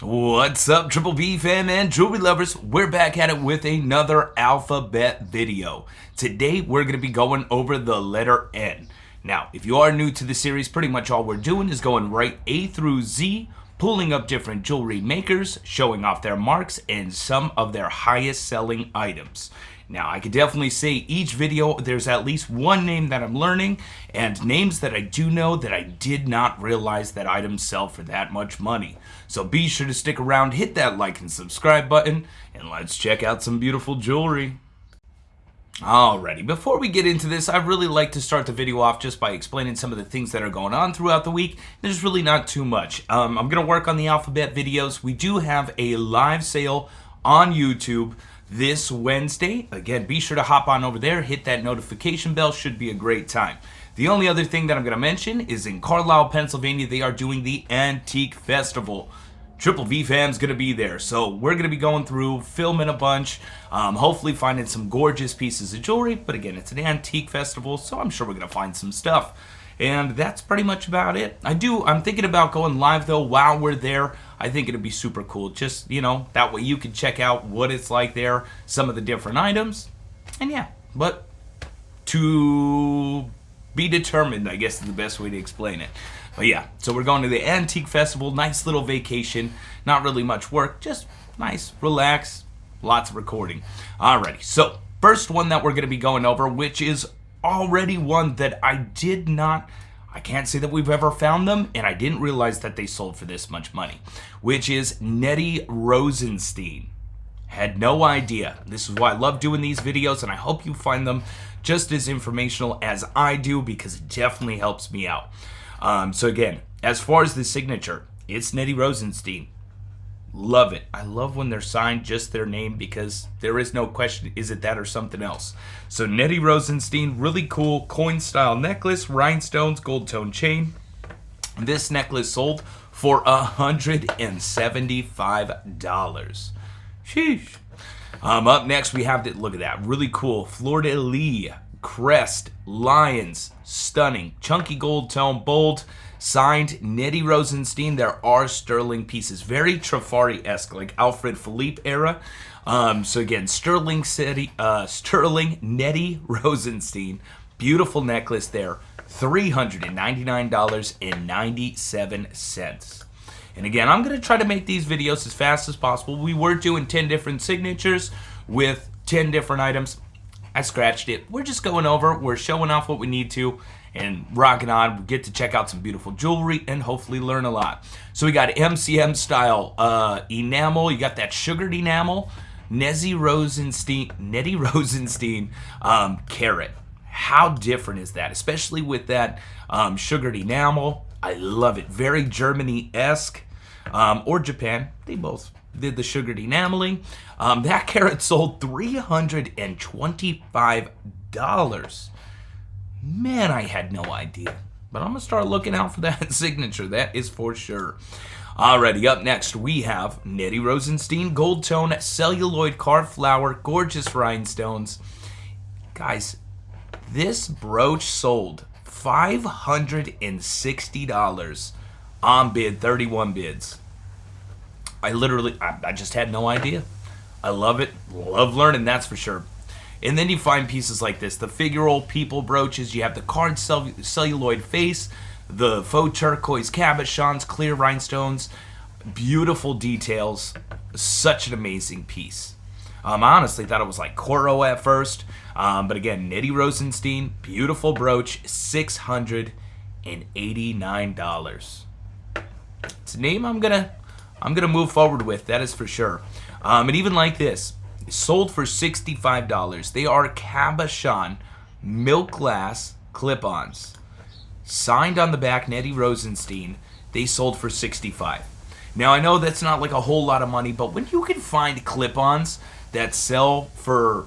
What's up, Triple B fam and jewelry lovers? We're back at it with another alphabet video. Today we're going to be going over the letter N. Now, if you are new to the series, pretty much all we're doing is going right A through Z, pulling up different jewelry makers, showing off their marks, and some of their highest selling items. Now, I could definitely say each video there's at least one name that I'm learning, and names that I do know that I did not realize that items sell for that much money. So be sure to stick around, hit that like and subscribe button, and let's check out some beautiful jewelry. Alrighty, before we get into this, I'd really like to start the video off just by explaining some of the things that are going on throughout the week. There's really not too much. I'm going to work on the alphabet videos. We do have a live sale on YouTube this Wednesday. Again, be sure to hop on over there, hit that notification bell, should be a great time. The only other thing that I'm going to mention is in Carlisle, Pennsylvania, they are doing the Antique Festival. Triple V fam's going to be there, so we're going to be going through, filming a bunch, hopefully finding some gorgeous pieces of jewelry, but again, it's an antique festival, so I'm sure we're going to find some stuff. And that's pretty much about it. I'm thinking about going live though while we're there. I think it'd be super cool. Just, that way you can check out what it's like there, some of the different items. And yeah, but to be determined, I guess is the best way to explain it. But yeah, so we're going to the Antique Festival, nice little vacation, not really much work, just nice, relax, lots of recording. Alrighty, so first one that we're going to be going over, which is already one that I can't say that we've ever found them, and I didn't realize that they sold for this much money, which is Nettie Rosenstein. Had no idea. This is why I love doing these videos, and I hope you find them just as informational as I do, because it definitely helps me out. So again, as far as the signature, it's Nettie Rosenstein. Love it. I love when they're signed just their name, because there is no question, is it that or something else? So Nettie Rosenstein, really cool coin style necklace, rhinestones, gold tone chain. This necklace sold for $175. Sheesh. Up next we have look at that, really cool fleur-de-lis crest, lions, stunning, chunky gold tone, bold, signed Nettie Rosenstein. There are sterling pieces, very Trifari-esque, like Alfred Philippe era. So again, sterling Nettie Rosenstein, beautiful necklace there, $399.97. And again, I'm going to try to make these videos as fast as possible. We were doing 10 different signatures with 10 different items. I scratched it. We're just going over. We're showing off what we need to and rocking on. We get to check out some beautiful jewelry and hopefully learn a lot. So we got MCM style enamel. You got that sugared enamel. Nettie Rosenstein carat. How different is that? Especially with that sugared enamel. I love it. Very Germany-esque. Or Japan. They both did the sugared enameling. That carat sold $325. Man, I had no idea. But I'm going to start looking out for that signature. That is for sure. Alrighty, up next we have Nettie Rosenstein, gold tone, celluloid carved flower, gorgeous rhinestones. Guys, this brooch sold $560 on bid, 31 bids. I just had no idea. I love it. Love learning, that's for sure. And then you find pieces like this, the figural people brooches. You have the carved celluloid face, the faux turquoise cabochons, clear rhinestones, beautiful details. Such an amazing piece. I honestly thought it was like Coro at first, but again, Nettie Rosenstein, beautiful brooch, $689. It's a name I'm gonna move forward with, that is for sure. And even like this, sold for $65. They are cabochon milk glass clip-ons. Signed on the back, Nettie Rosenstein. They sold for $65. Now, I know that's not like a whole lot of money, but when you can find clip-ons that sell for,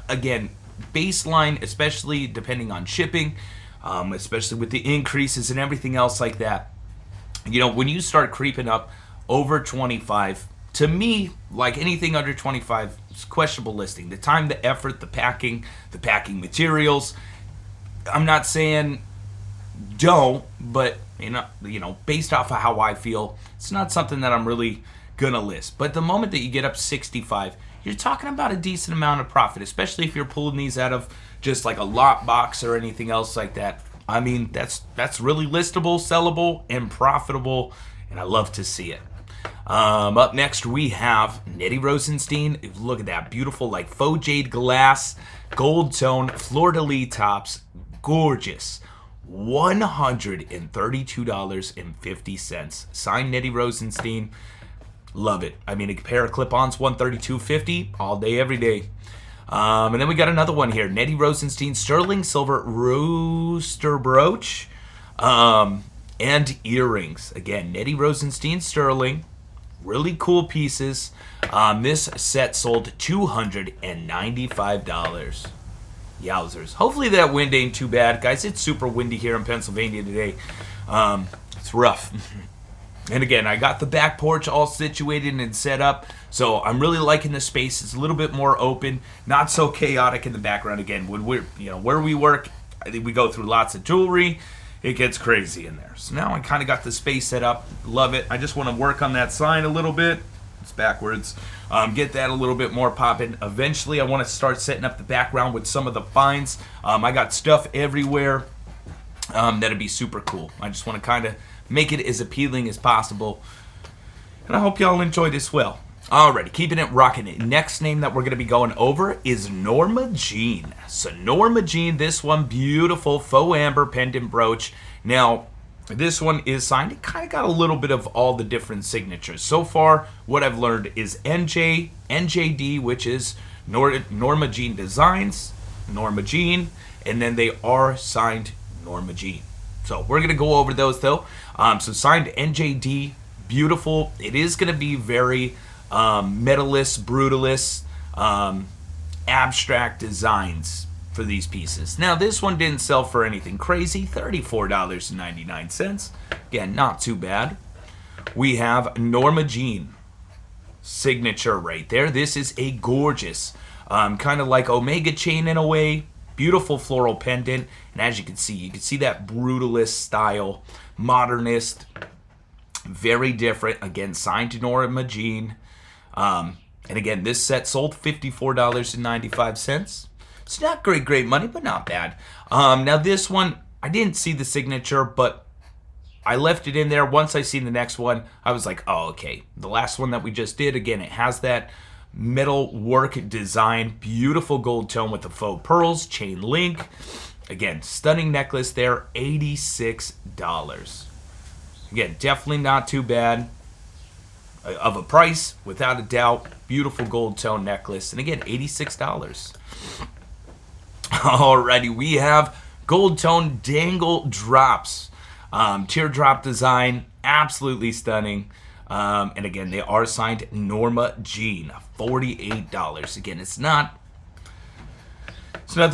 again, baseline, especially depending on shipping, especially with the increases and everything else like that, when you start creeping up over 25, to me, like anything under 25, it's questionable listing. The time, the effort, the packing materials. I'm not saying don't, but based off of how I feel, it's not something that I'm really gonna list. But the moment that you get up 65, you're talking about a decent amount of profit, especially if you're pulling these out of just like a lot box or anything else like that. I mean, that's really listable, sellable, and profitable, and I love to see it. Up next, we have Nettie Rosenstein. Look at that beautiful, like faux jade glass, gold tone, fleur-de-lis tops, gorgeous. $132.50. Signed Nettie Rosenstein. Love it. I mean, a pair of clip-ons, $132.50 all day, every day. And then we got another one here. Nettie Rosenstein sterling silver rooster brooch and earrings. Again, Nettie Rosenstein sterling. Really cool pieces. This set sold $295. Yowzers. Hopefully that wind ain't too bad. Guys, it's super windy here in Pennsylvania today. It's rough. And again, I got the back porch all situated and set up, so I'm really liking the space. It's a little bit more open, not so chaotic in the background. Again, when we're, where we work, I think we go through lots of jewelry. It gets crazy in there. So now I kind of got the space set up. Love it. I just want to work on that sign a little bit. It's backwards. Get that a little bit more popping. Eventually, I want to start setting up the background with some of the finds. I got stuff everywhere. That'd be super cool. I just want to kind of make it as appealing as possible. And I hope y'all enjoyed as well. Alrighty, keeping it rocking. Next name that we're going to be going over is Norma Jean. So Norma Jean, this one, beautiful faux amber pendant brooch. Now, this one is signed. It kind of got a little bit of all the different signatures. So far, what I've learned is NJ, NJD, which is Norma Jean Designs, Norma Jean, and then they are signed Norma Jean. So we're going to go over those though. So signed NJD, beautiful. It is going to be very metalist, brutalist, abstract designs for these pieces. Now this one didn't sell for anything crazy, $34.99. Again, not too bad. We have Norma Jean signature right there. This is a gorgeous, kind of like Omega chain in a way. Beautiful floral pendant, and as you can see that brutalist style, modernist, very different. Again, signed to Norma Jean. And again, this set sold $54.95. It's not great money, but not bad. Now this one, I didn't see the signature, but I left it in there. Once I seen the next one, I was like, oh, okay. The last one that we just did, again, it has that metal work design, beautiful gold tone with the faux pearls, chain link. Again, stunning necklace there, $86. Again, definitely not too bad of a price, without a doubt. Beautiful gold tone necklace, and again, $86. Alrighty, we have gold tone dangle drops, teardrop design, absolutely stunning. And again, they are signed Norma Jean, $48. Again, it's nothing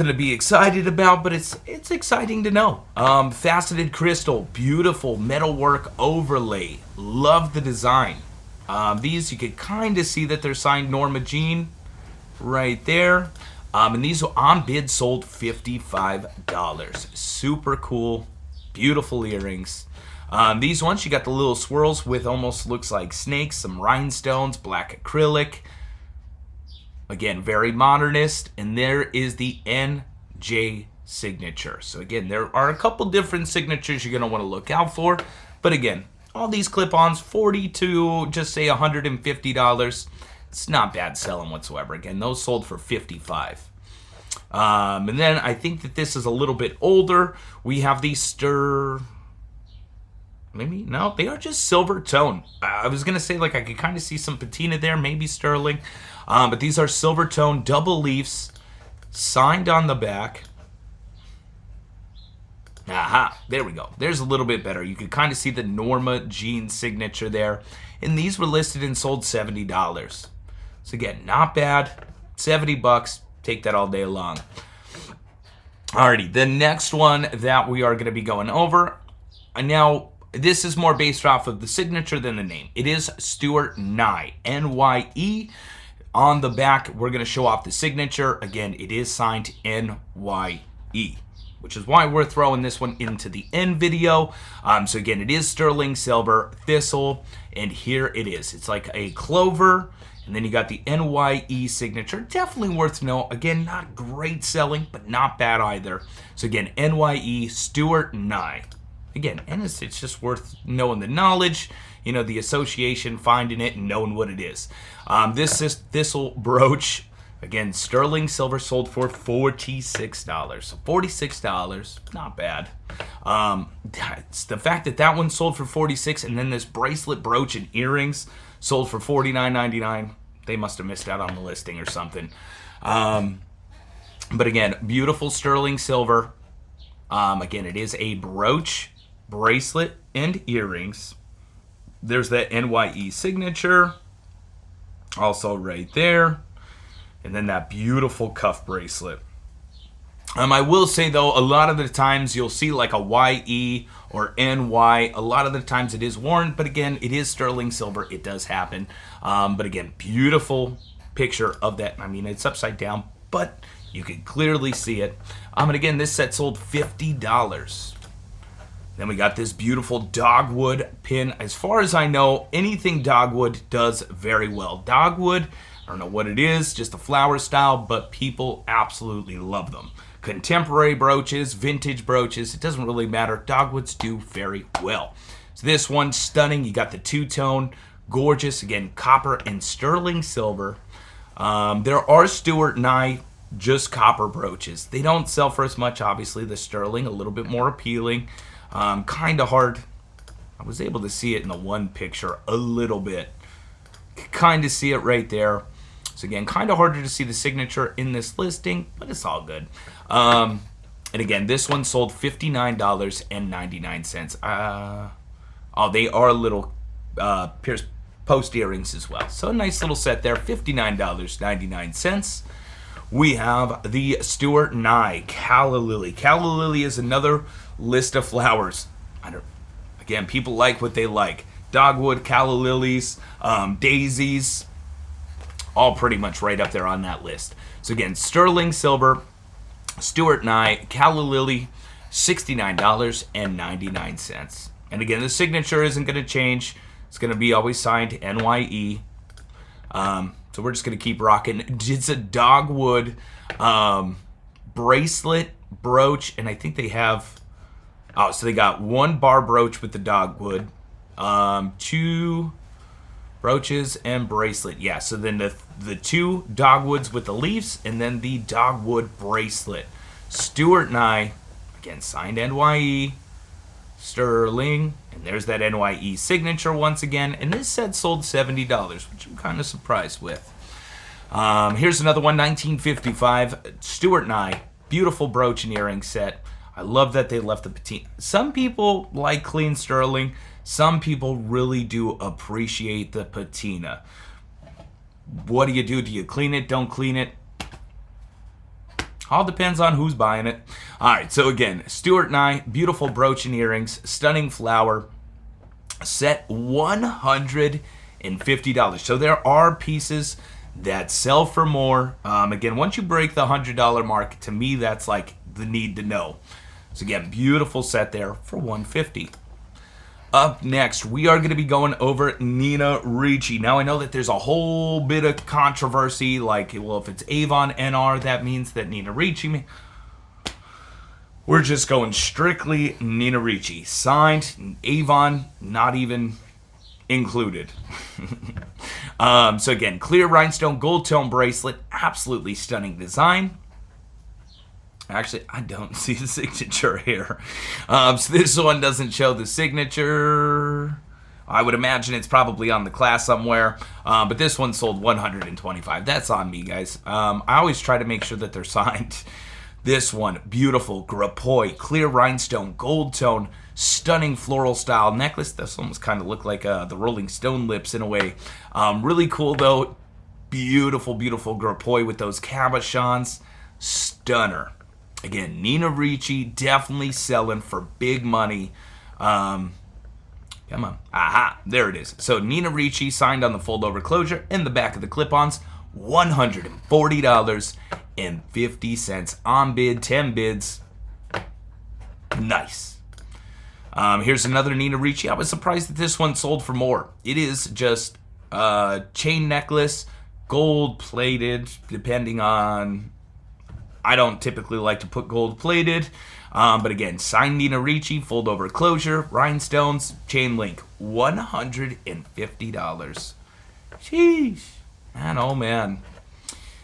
to be excited about, but it's exciting to know. Faceted crystal, beautiful metalwork overlay. Love the design. These you could kind of see that they're signed Norma Jean right there. And these on bid sold $55. Super cool, beautiful earrings. These ones, you got the little swirls with almost looks like snakes, some rhinestones, black acrylic. Again, very modernist. And there is the NJ signature. So again, there are a couple different signatures you're going to want to look out for. But again, all these clip-ons, $40 to just say $150. It's not bad selling whatsoever. Again, those sold for $55. And then I think that this is a little bit older. We have these maybe, no, they are just silver tone. I was going to say, like, I could kind of see some patina there, maybe sterling. But these are silver tone double leafs, signed on the back. Aha, there we go. There's a little bit better. You can kind of see the Norma Jean signature there. And these were listed and sold $70. So again, not bad. $70. Take that all day long. Alrighty, the next one that we are going to be going over. Now, this is more based off of the signature than the name. It is Stewart Nye, N-Y-E. On the back, we're going to show off the signature. Again, it is signed N-Y-E, which is why we're throwing this one into the end video. So again, it is sterling silver, thistle, and here it is. It's like a clover, and then you got the NYE signature. Definitely worth to know. Again, not great selling, but not bad either. So again, NYE Stewart Nye. Again, and it's just worth knowing the knowledge, you know, the association, finding it, and knowing what it is. This is thistle brooch. Again, sterling silver, sold for $46. So $46, not bad. It's the fact that that one sold for $46, and then this bracelet, brooch, and earrings sold for $49.99. They must have missed out on the listing or something. But again, beautiful sterling silver. Again, it is a brooch, bracelet, and earrings. There's that NYE signature, also right there. And then that beautiful cuff bracelet. I will say, though, a lot of the times you'll see like a YE or NY. A lot of the times it is worn, but again, it is sterling silver. It does happen. But again, beautiful picture of that. I mean, it's upside down, but you can clearly see it. And again, this set sold $50. Then we got this beautiful dogwood pin. As far as I know, anything dogwood does very well. Dogwood, I don't know what it is, just a flower style, but people absolutely love them. Contemporary brooches, vintage brooches, it doesn't really matter. Dogwoods do very well. So this one's stunning. You got the two-tone, gorgeous, again, copper and sterling silver. There are Stewart Nye just copper brooches. They don't sell for as much, obviously. The sterling, a little bit more appealing. Kind of hard. I was able to see it in the one picture a little bit. Kind of see it right there. So again, kind of harder to see the signature in this listing, but it's all good. And again, this one sold $59.99. Oh, they are little pierced post earrings as well. So a nice little set there, $59.99. We have the Stewart Nye Calla Lily. Calla Lily is another list of flowers. Again, people like what they like. Dogwood, calla lilies, daisies, all pretty much right up there on that list. So again, sterling silver, Stewart Nye, calla lily, $69.99. And again, the signature isn't going to change. It's going to be always signed NYE. So we're just going to keep rocking. It's a dogwood bracelet, brooch, and I think they have... Oh, so they got one bar brooch with the dogwood, two brooches and bracelet. Yeah, so then the two dogwoods with the leaves, and then the dogwood bracelet. Stewart Nye, again, signed NYE, sterling, and there's that NYE signature once again. And this set sold $70, which I'm kind of surprised with. Here's another one, 1955, Stewart Nye, beautiful brooch and earring set. I love that they left the patina. Some people like clean sterling. Some people really do appreciate the patina. What do? Do you clean it? Don't clean it? All depends on who's buying it. All right, so again, Stewart Nye, beautiful brooch and earrings, stunning flower, set $150. So there are pieces that sell for more. Again, once you break the $100 mark, to me, that's like the need to know. So again, beautiful set there for $150. Up next, we are going to be going over Nina Ricci. Now, I know that there's a whole bit of controversy, like, well, if it's Avon NR, that means that Nina Ricci... We're just going strictly Nina Ricci. Signed, Avon, not even included. So again, clear rhinestone gold tone bracelet, absolutely stunning design. Actually, I don't see the signature here. So this one doesn't show the signature. I would imagine it's probably on the class somewhere. But this one sold $125. That's on me, guys. I always try to make sure that they're signed. This one, beautiful grappoi, clear rhinestone, gold tone, stunning floral style necklace. This almost kind of looked like the Rolling Stone lips in a way. Really cool, though. Beautiful, beautiful grappoi with those cabochons. Stunner. Again, Nina Ricci definitely selling for big money. Come on. Aha, there it is. So Nina Ricci signed on the fold-over closure in the back of the clip-ons. $140.50 on bid, 10 bids. Nice. Here's another Nina Ricci. I was surprised that this one sold for more. It is just a chain necklace, gold plated, depending on... I don't typically like to put gold plated. But again, signed Nina Ricci, fold over closure, rhinestones, chain link, $150. Sheesh. Man, oh man.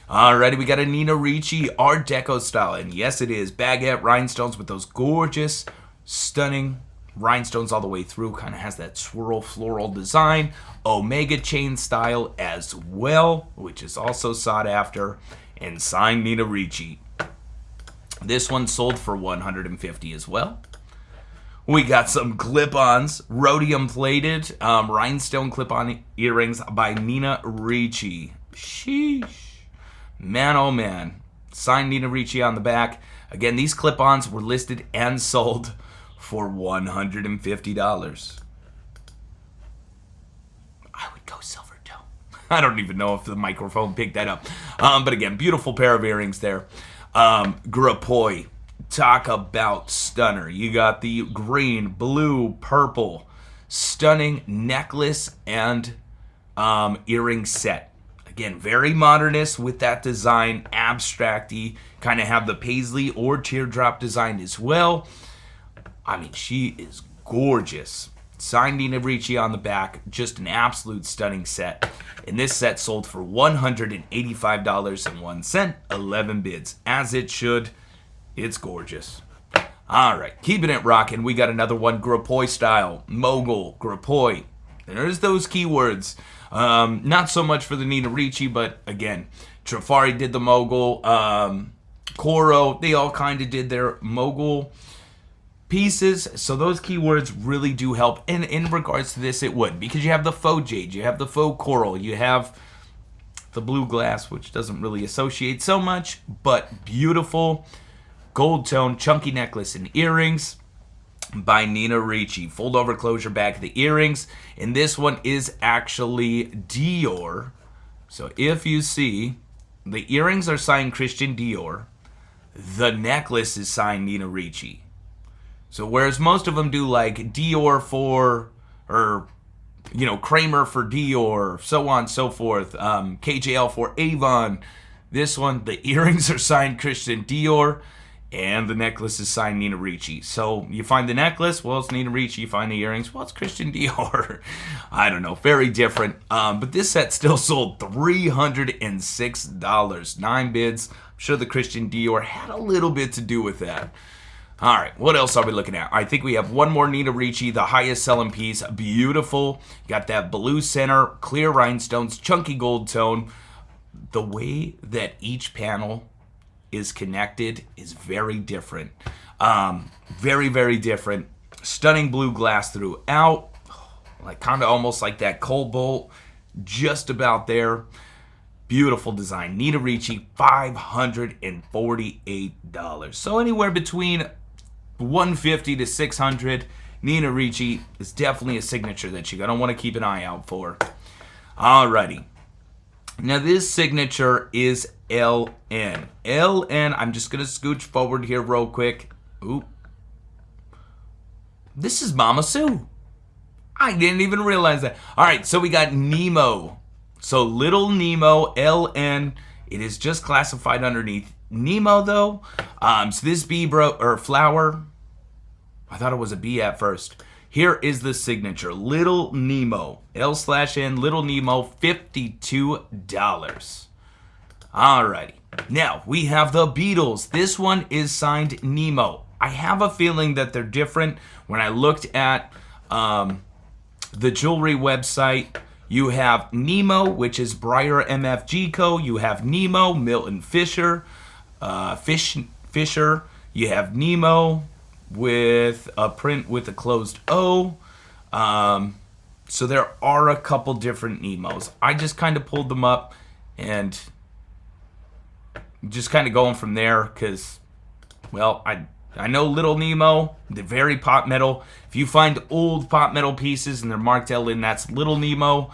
Alrighty, we got a Nina Ricci Art Deco style. And yes, it is. Baguette rhinestones with those gorgeous, stunning rhinestones all the way through. Kind of has that swirl floral design. Omega chain style as well, which is also sought after. And signed Nina Ricci. This one sold for $150 as well. We got some clip-ons, rhodium plated, rhinestone clip-on earrings by Nina Ricci. Sheesh. Man, oh man. Signed Nina Ricci on the back. Again, these clip-ons were listed and sold for $150. I would go silver tone. I don't even know if the microphone picked that up. But again, beautiful pair of earrings there. Grappoi, talk about stunner. You got the green, blue, purple, stunning necklace and earring set. Again, very modernist with that design, abstract-y, kind of have the paisley or teardrop design as well. I mean, she is gorgeous. Signed Nina Ricci on the back, just an absolute stunning set. And this set sold for $185.01, 11 bids. As it should. It's gorgeous. All right, keeping it rocking. We got another one, Grappoi style. Mogul, Grappoi. There's those keywords. Not so much for the Nina Ricci, but again, Trifari did the Mogul. Coro, they all kind of did their Mogul pieces, so those keywords really do help. And in regards to this, it would, because you have the faux jade, you have the faux coral, you have the blue glass, which doesn't really associate so much, but beautiful gold tone chunky necklace and earrings by Nina Ricci. Fold over closure back of the earrings, and this one is actually Dior. So if you see, the earrings are signed Christian Dior, the necklace is signed Nina Ricci. So whereas most of them do like Dior for, or, you know, Kramer for Dior, so on and so forth, KJL for Avon, this one, the earrings are signed Christian Dior, and the necklace is signed Nina Ricci. So you find the necklace, well, it's Nina Ricci. You find the earrings, well, it's Christian Dior. I don't know, very different. But this set still sold $306, 9 bids. I'm sure the Christian Dior had a little bit to do with that. All right, what else are we looking at? I think we have one more Nina Ricci, the highest selling piece. Beautiful. Got that blue center, clear rhinestones, chunky gold tone. The way that each panel is connected is very different. Very, very different. Stunning blue glass throughout. Like kind of almost like that cobalt. Just about there. Beautiful design. Nina Ricci, $548. So anywhere between $150 to $600. Nina Ricci is definitely a signature that you're going to want to keep an eye out for. Alrighty. Now this signature is LN. LN, I'm just going to scooch forward here real quick. Oop. This is Mama Sue. I didn't even realize that. Alright, so we got Nemo. So Little Nemo, LN. It is just classified underneath Nemo though. So this bee or flower, I thought it was a bee at first. Here is the signature, Little Nemo, L/N, Little Nemo, $52. Alrighty. Now, we have the Beatles. This one is signed Nemo. I have a feeling that they're different. When I looked at the jewelry website, you have Nemo, which is Breyer MFG Co. You have Nemo, Milton Fisher, Fisher. You have Nemo with a print with a closed O. So there are a couple different Nemos. I just kind of pulled them up and just kind of going from there because, well, I know Little Nemo, they're very pot metal. If you find old pot metal pieces and they're marked LN, that's Little Nemo.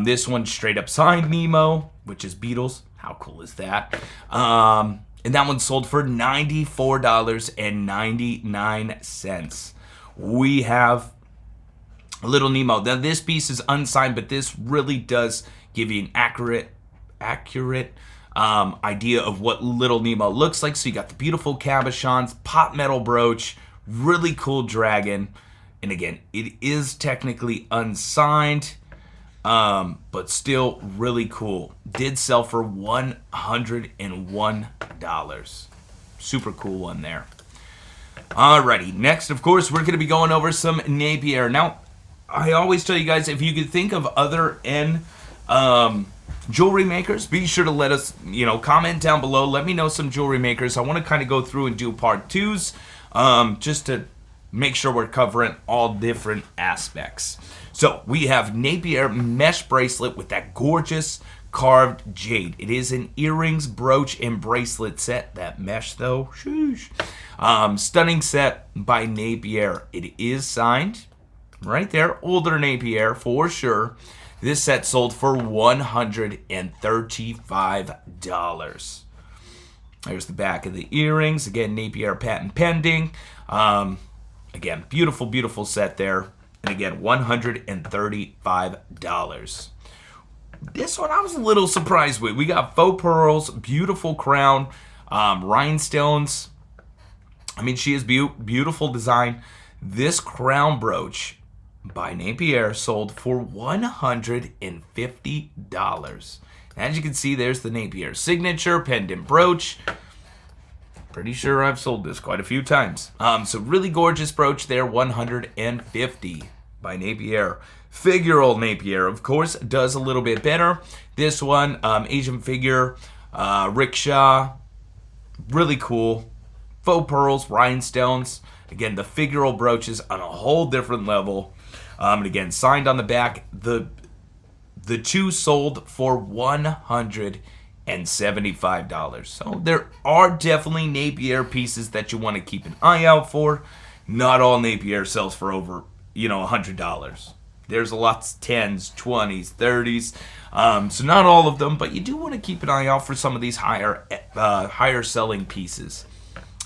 This one's straight up signed Nemo, which is Beatles. How cool is that? And that one sold for $94.99. we have Little Nemo. Now this piece is unsigned, but this really does give you an accurate idea of what Little Nemo looks like. So you got the beautiful cabochons, pot metal brooch, really cool dragon. And again, it is technically unsigned, but still really cool. Did sell for $101. Super cool one there. Alrighty, next, of course, we're going to be going over some Napier. Now, I always tell you guys, if you could think of other jewelry makers, be sure to let us, comment down below. Let me know some jewelry makers. I want to kind of go through and do part 2s, just to make sure we're covering all different aspects. So, we have Napier mesh bracelet with that gorgeous carved jade. It is an earrings, brooch, and bracelet set. That mesh, though, sheesh. Stunning set by Napier. It is signed. Right there, older Napier for sure. This set sold for $135. There's the back of the earrings. Again, Napier patent pending. Again, beautiful, beautiful set there. And again, $135. This one I was a little surprised with. We got faux pearls, beautiful crown, rhinestones. I mean, she is beautiful design. This crown brooch by Napier sold for $150. As you can see, there's the Napier signature pendant brooch. Pretty sure I've sold this quite a few times. So really gorgeous brooch there, $150 by Napier. Figural Napier, of course, does a little bit better. This one, Asian figure, Ricci, really cool. Faux pearls, rhinestones. Again, the figural brooch is on a whole different level. And again, signed on the back. The two sold for $175. So there are definitely Napier pieces that you want to keep an eye out for. Not all Napier sells for over, $100. There's lots of 10s, 20s, 30s. So not all of them, but you do want to keep an eye out for some of these higher selling pieces.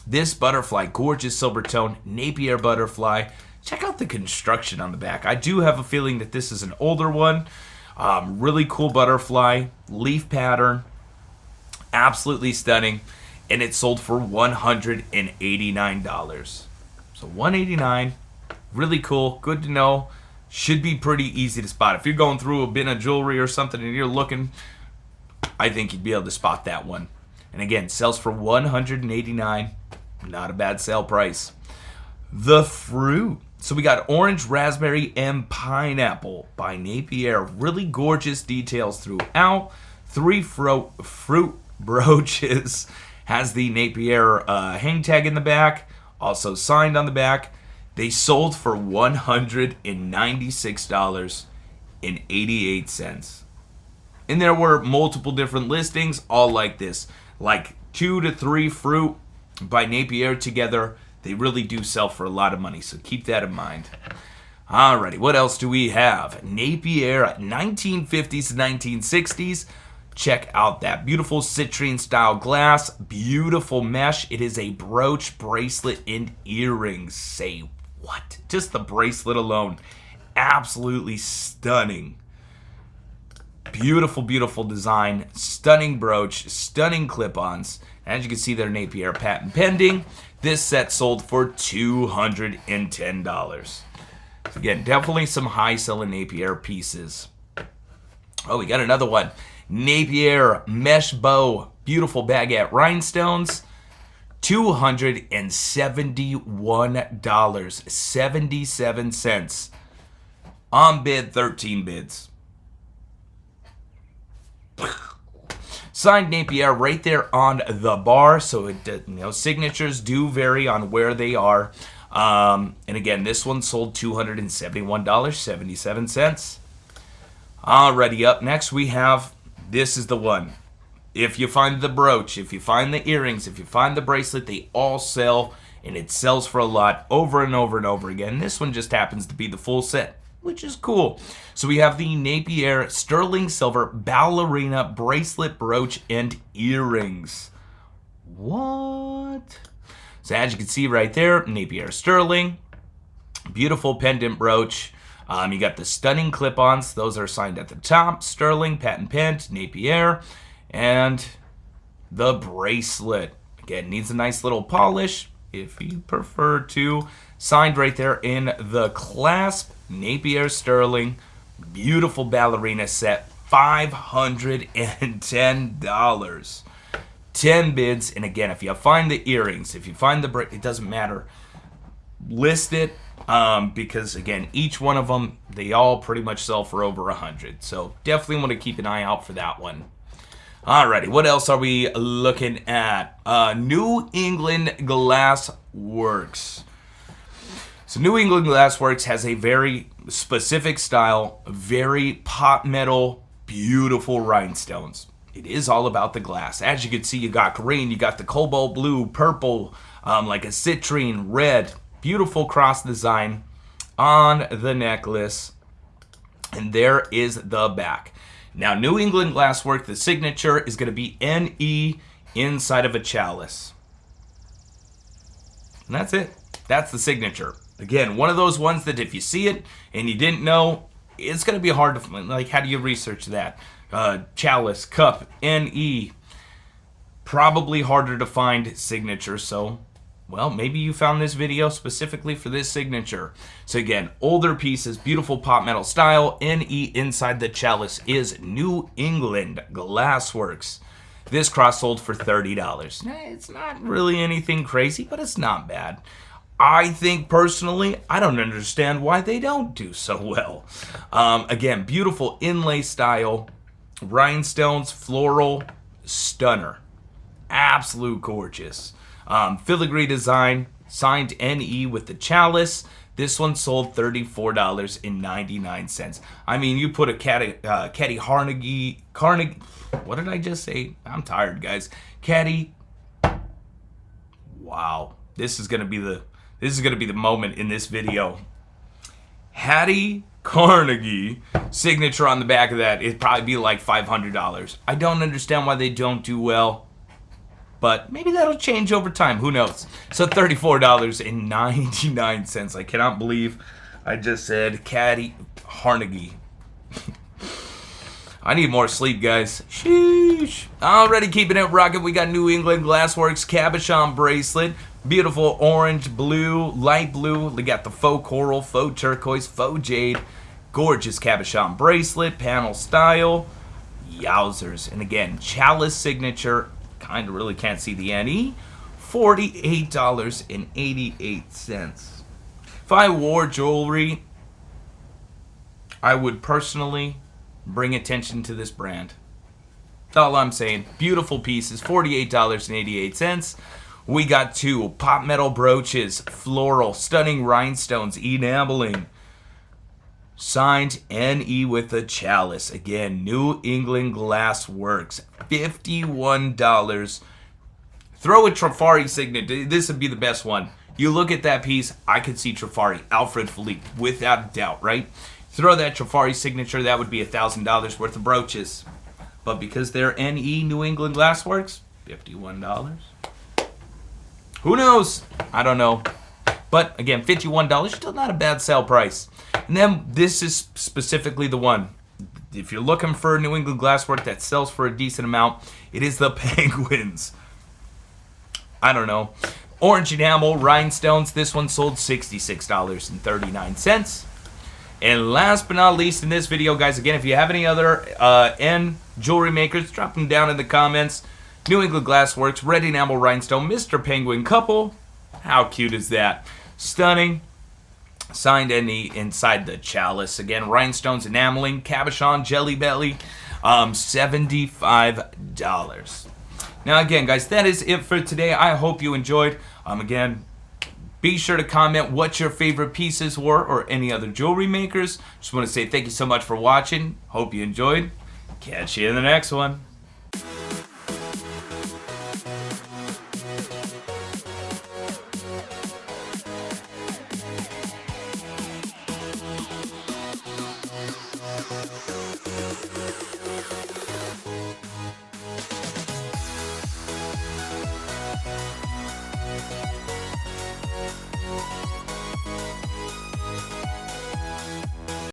This butterfly, gorgeous silver tone, Napier butterfly. Check out the construction on the back. I do have a feeling that this is an older one. Really cool butterfly, leaf pattern, absolutely stunning, and it sold for $189. So $189, really cool, good to know. Should be pretty easy to spot. If you're going through a bin of jewelry or something and you're looking, I think you'd be able to spot that one. And again, sells for $189. Not a bad sale price. The fruit. So we got orange, raspberry, and pineapple by Napier. Really gorgeous details throughout. 3 fruit brooches. Has the Napier hang tag in the back. Also signed on the back. They sold for $196.88. And there were multiple different listings, all like this. Like 2 to 3 fruit by Napier together. They really do sell for a lot of money, so keep that in mind. Alrighty, what else do we have? Napier 1950s to 1960s. Check out that beautiful citrine style glass, beautiful mesh. It is a brooch, bracelet, and earrings. Say what? Just the bracelet alone, absolutely stunning. Beautiful, beautiful design, stunning brooch, stunning clip-ons. As you can see, they're Napier patent pending. This set sold for $210. So again, definitely some high-selling Napier pieces. Oh, we got another one. Napier mesh bow, beautiful baguette rhinestones. $271.77. On bid, 13 bids. Signed Napier right there on the bar, so it signatures do vary on where they are. And again, this one sold $271.77. Alrighty, up next we have, this is the one. If you find the brooch, if you find the earrings, if you find the bracelet, they all sell, and it sells for a lot over and over and over again. This one just happens to be the full set, which is cool. So we have the Napier sterling silver ballerina bracelet, brooch, and earrings. What? So as you can see right there, Napier sterling. Beautiful pendant brooch. You got the stunning clip-ons. Those are signed at the top. Sterling, patent pen, Napier. And the bracelet. Again, needs a nice little polish if you prefer to. Signed right there in the clasp. Napier Sterling. Beautiful ballerina set. $510. 10 bids. And again, if you find the earrings, if you find the it doesn't matter. List it. Because again, each one of them, they all pretty much sell for over 100. So definitely want to keep an eye out for that one. Alrighty, what else are we looking at? New England Glass Works. So New England Glass Works has a very specific style, very pot metal, beautiful rhinestones. It is all about the glass. As you can see, you got green, you got the cobalt blue, purple, like a citrine, red. Beautiful cross design on the necklace. And there is the back. Now, New England Glasswork, the signature is going to be NE inside of a chalice. And that's it. That's the signature. Again, one of those ones that if you see it and you didn't know, it's going to be hard to find. Like, how do you research that? Chalice, cup, NE. Probably harder to find signature, so... well, maybe you found this video specifically for this signature. So again, older pieces, beautiful pot metal style. NE inside the chalice is New England Glassworks. This cross sold for $30. It's not really anything crazy, but it's not bad. I think personally, I don't understand why they don't do so well. Again, beautiful inlay style, rhinestones, floral, stunner. Absolute gorgeous. Filigree design, signed NE with the chalice. This one sold $34.99. I mean, you put a Caddy Carnegie, what did I just say? I'm tired, guys. Caddy. Wow, this is gonna be the moment in this video. Hattie Carnegie signature on the back of that. It'd probably be like $500. I don't understand why they don't do well. But maybe that'll change over time. Who knows? So $34.99. I cannot believe I just said Caddy Carnegie. I need more sleep, guys. Sheesh. Already keeping it rocking. We got New England Glassworks cabochon bracelet. Beautiful orange, blue, light blue. We got the faux coral, faux turquoise, faux jade. Gorgeous cabochon bracelet, panel style. Yowzers. And again, chalice signature. Kind of really can't see the NE. $48.88. If I wore jewelry, I would personally bring attention to this brand. That's all I'm saying. Beautiful pieces, $48.88. We got two pot metal brooches, floral, stunning rhinestones, enameling. Signed NE with the chalice. Again, New England Glass Works. $51. Throw a Trifari signature. This would be the best one. You look at that piece, I could see Trifari, Alfred Philippe, without a doubt, right? Throw that Trifari signature, that would be $1,000 worth of brooches. But because they're NE New England Glass Works, $51. Who knows? I don't know. But again, $51, still not a bad sale price. And then this is specifically the one. If you're looking for New England Glasswork that sells for a decent amount, it is the Penguins. I don't know. Orange enamel, rhinestones. This one sold $66.39. And last but not least in this video, guys, again, if you have any other N jewelry makers, drop them down in the comments. New England Glassworks, red enamel rhinestone, Mr. Penguin couple. How cute is that? Stunning. Signed NE inside the chalice. Again, rhinestones, enameling, cabochon, jelly belly. $75. Now, again, guys, that is it for today. I hope you enjoyed. Again, be sure to comment what your favorite pieces were or any other jewelry makers. Just want to say thank you so much for watching. Hope you enjoyed. Catch you in the next one.